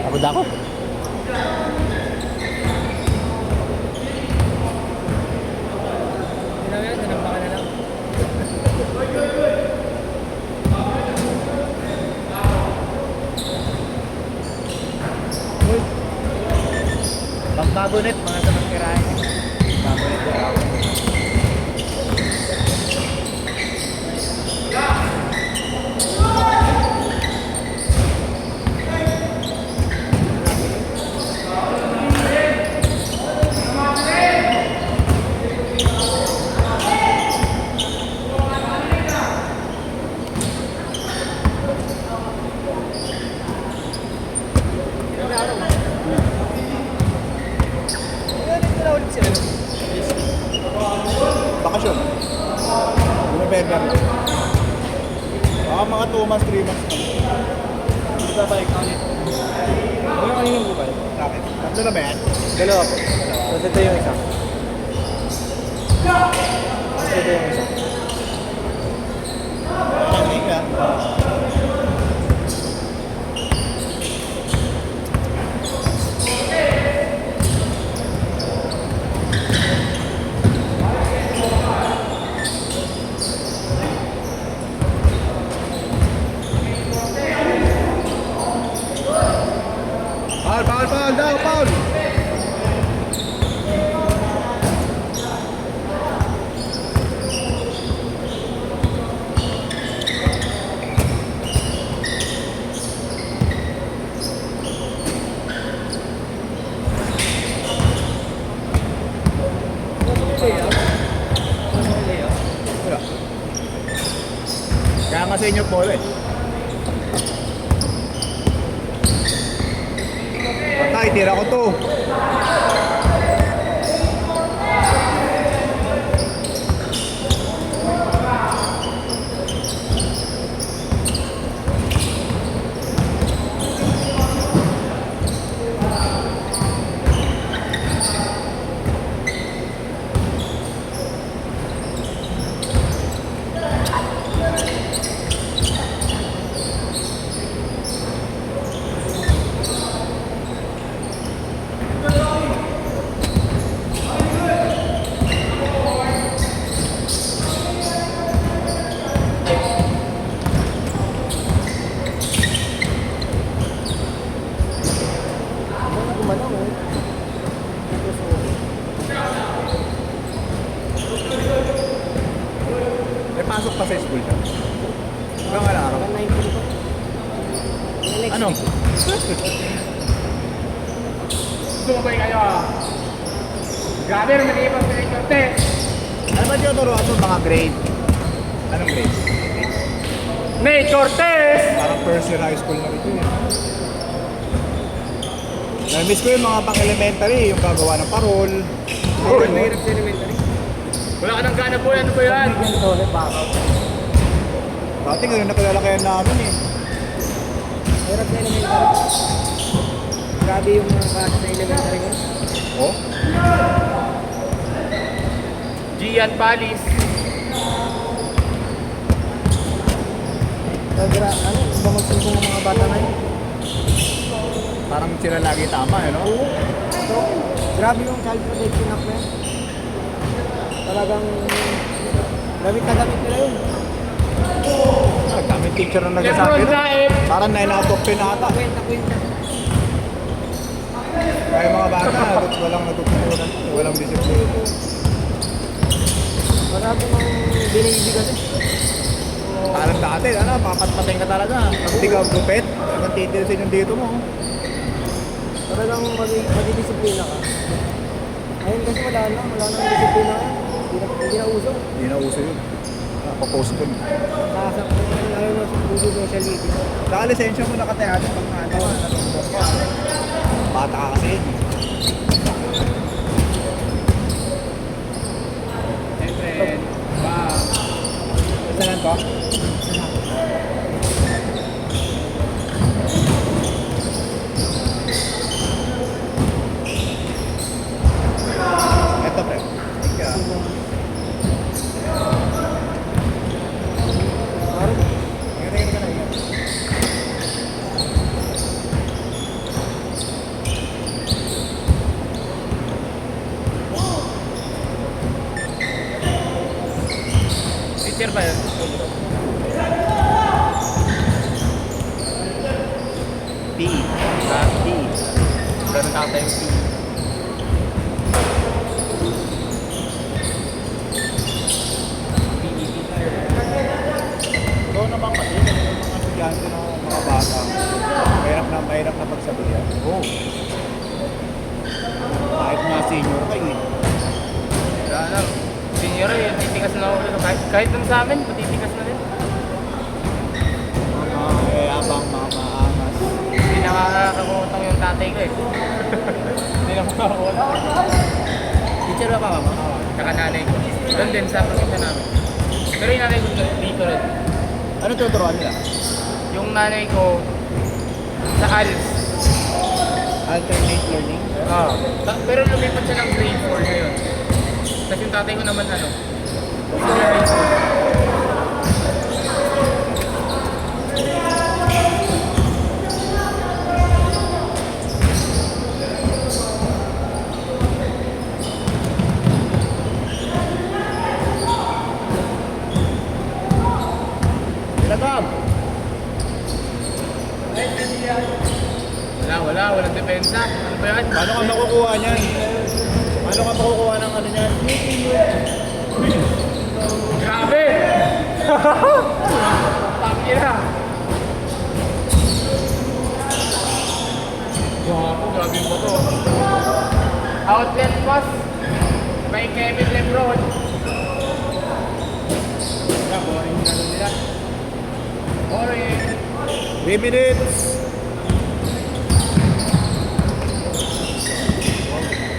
Pagod ako. Tinampa ka na lang. Pagbabonet, mga samang kirahin. Pagbabonet ko ako. Bakasyon. November lang. Baka mga 2 months, 3 months. Hindi ba balik na ulit? Ano kanina mo ba? Bakit? Tatlo na ba yan? Dalawa po. Tapos ito yung isa. Tapos ito yung isa. Hindi ka. Paul daw, Paul! Wala. Kaya nga sa inyo, Paul eh. Patay, tira ko to. May pasok pa sa school ka. Hanggang araw. Ano? Sumabay kayo ah. Grabe, nag-iipang director test. Ano ba tinuturuan mo mga grade? Anong grade? Nature test! Parang first year high school na rin yun. Na-miss ko yung mga pang-elementary, yung gagawa ng parol. Mahirap sa elementary. Wala ka nang gana po, ano po yan? Ganito ulit, bakaw. Dati ngayon nakilala kayo namin eh. Mahirap sa elementary. Grabe yung mga klase sa elementary ko. Oh? Gian Palis. Ano? Iba magsumbong ang mga bata ngayon? Parang sila lagi tama eh, no? So, grabe yung child protection act na yun. Talagang gamit na gamit nila yun. Ah, daming teacher na nagsasabi no? Parang 9 out of 10 ata. Kwenta. Kaya mga bata, walang natutunan, walang disiplina. Marami nang binibig kasi. Parang dati, ano, papatpating ka talaga. Pag di ka gupit, ang titilisin yung dito mo. Talagang magdidisiplina ka. Ngayon kasi wala nang disiplina ka. Hindi na uso. Hindi na uso yun. Papost ko. Nakasak mo yung lalo na sa budo social media. Saka lisensya mo nakateado pag natutong ka. Bata ka kasi yun. Siyempre, wow. Saan ko? Ito pre. Teacher ba yun? PE. PE. Ganun ata yung PE. PE teacher. Ikaw naman kasi, yung mga estudyante ng mga bata, mahirap na pagsabihan. Oo. Kahit mga senior kayo eh. Wala na. Senior eh, titikas na ulo. Kahit dun sa amin, matitikas na rin. Mga mayabang, mga maangas. Hindi nakakakutang yung tatay ko eh. Hindi na makakutang. Teacher ba mama? Tsaka nanay ko. Doon din sa probinsya namin. Pero yung nanay ko dito rin. Ano tuturuan nila? Yung nanay ko sa ALS. Alternate learning? Oo. Pero lumipat siya ng grade 4 ngayon. Kasi yung tatay ko naman ano, senior high school. Pinagam! Walang depensa. Ano ba yan? Paano ka makukuha niyan? Paano ka makukuha ng ano niyan? Grabe! Tangina! Grabe mo to. Outlet pass by Kevin Lebron. Boring na lang nila. Boring. 3 minutes!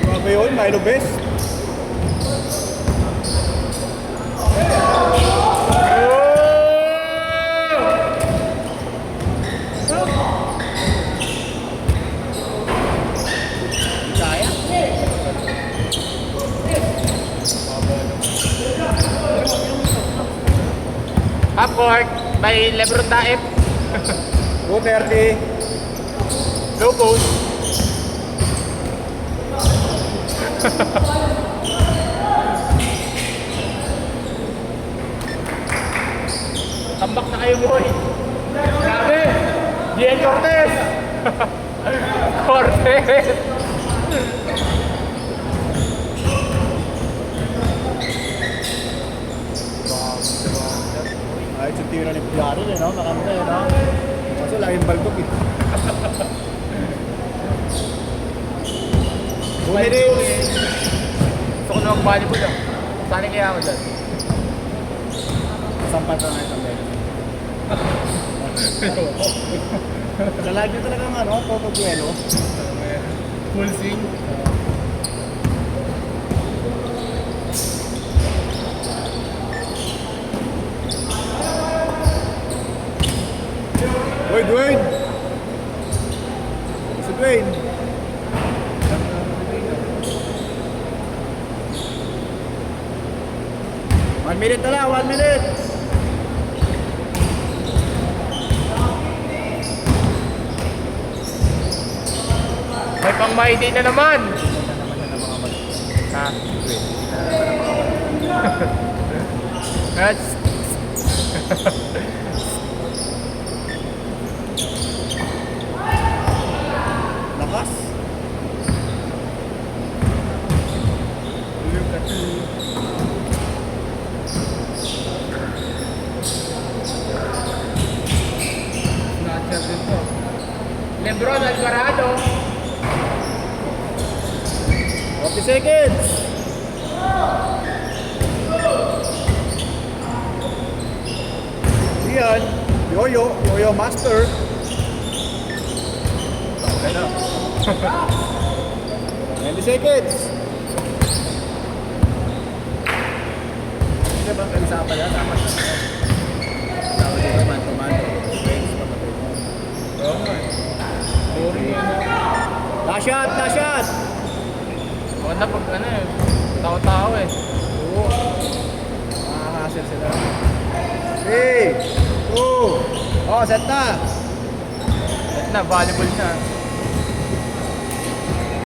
Grabe yun, Milo Best. Kaya? Half court by Lebron Daep. 2:30. Low post. Tambak na kayo, boy. Grabe! Gian Cortez! Cortez! Ay, yung tira ni Piaro eh, no? Makanta eh, no? Kasi laging balbog eh. 2 minutes! Gusto ko na mag-volleyball ah. Saan kaya ako dyan? Sampat na nga isang beses. Lalagyan talaga ng ano, Toto Duelo. Full swing. Uy, Dwayne! Si Dwayne! One minute na lang, 1 minute! May pang-mighty na naman! Ha? That's... Lakas! Snatcher din to. Lebron Alvarado. 40 seconds! Yan, Yoyo Master. Ano? 20 seconds! Hindi ba pag-isapan yan? Dapat na. Dapat dito man-to-man. Oo nga eh. Boring yan ah. Last shot! Last shot! Maganda pag ano eh. Tao-tao eh. Oo. Makakahassle sila. 3, 2, oh, set na! At na, volleyball na.